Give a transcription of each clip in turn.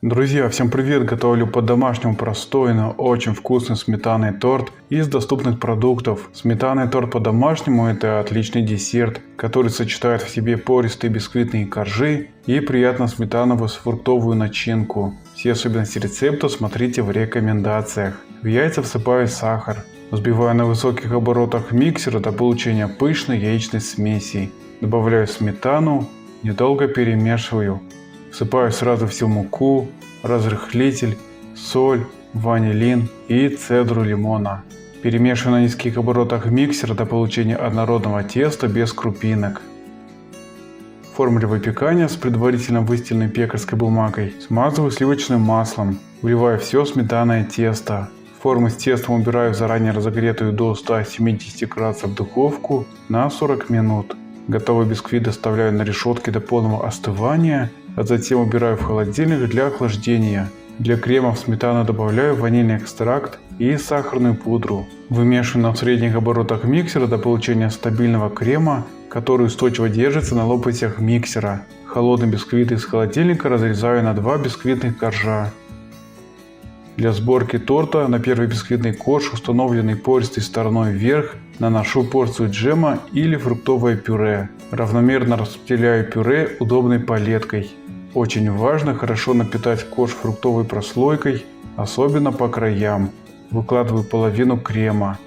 Друзья, всем привет! Готовлю по-домашнему простой, но очень вкусный сметанный торт из доступных продуктов. Сметанный торт по-домашнему – это отличный десерт, который сочетает в себе пористые бисквитные коржи и приятно сметановую с фруктовую начинку. Все особенности рецепта смотрите в рекомендациях. В яйца всыпаю сахар. Взбиваю на высоких оборотах миксера до получения пышной яичной смеси. Добавляю сметану, недолго перемешиваю. Всыпаю сразу всю муку, разрыхлитель, соль, ванилин и цедру лимона. Перемешиваю на низких оборотах миксера до получения однородного теста без крупинок. В форме для выпекания с предварительно выстеленной пекарской бумагой смазываю сливочным маслом. Вливаю все сметанное тесто. Форму с тестом убираю в заранее разогретую до 170 градусов духовку на 40 минут. Готовый бисквит доставляю на решетке до полного остывания, а затем убираю в холодильник для охлаждения. Для крема в сметану добавляю ванильный экстракт и сахарную пудру. Вымешиваю на средних оборотах миксера до получения стабильного крема, который устойчиво держится на лопастях миксера. Холодный бисквит из холодильника разрезаю на 2 бисквитных коржа. Для сборки торта на первый бисквитный корж, установленный пористой стороной вверх, наношу порцию джема или фруктовое пюре. Равномерно распределяю пюре удобной палеткой. Очень важно хорошо напитать корж фруктовой прослойкой, особенно по краям. Выкладываю половину крема.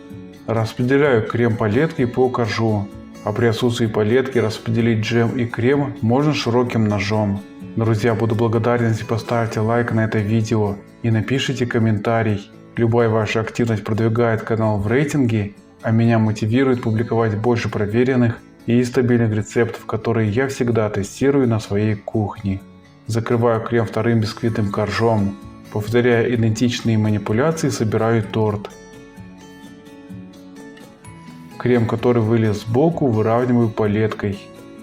Распределяю крем палеткой по коржу, а при отсутствии палетки распределить джем и крем можно широким ножом. Друзья, буду благодарен, если поставите лайк на это видео и напишите комментарий. Любая ваша активность продвигает канал в рейтинге, а меня мотивирует публиковать больше проверенных и стабильных рецептов, которые я всегда тестирую на своей кухне. Закрываю крем вторым бисквитным коржом. Повторяя идентичные манипуляции, собираю торт. Крем, который вылез сбоку, выравниваю палеткой.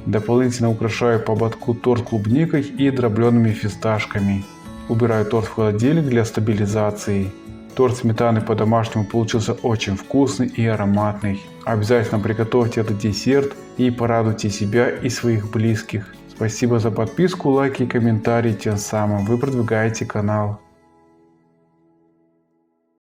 Дополнительно украшаю по ободку торт клубникой и дробленными фисташками. Убираю торт в холодильник для стабилизации. Торт сметаны по-домашнему получился очень вкусный и ароматный. Обязательно приготовьте этот десерт и порадуйте себя и своих близких. Спасибо за подписку, лайки и комментарии, тем самым вы продвигаете канал.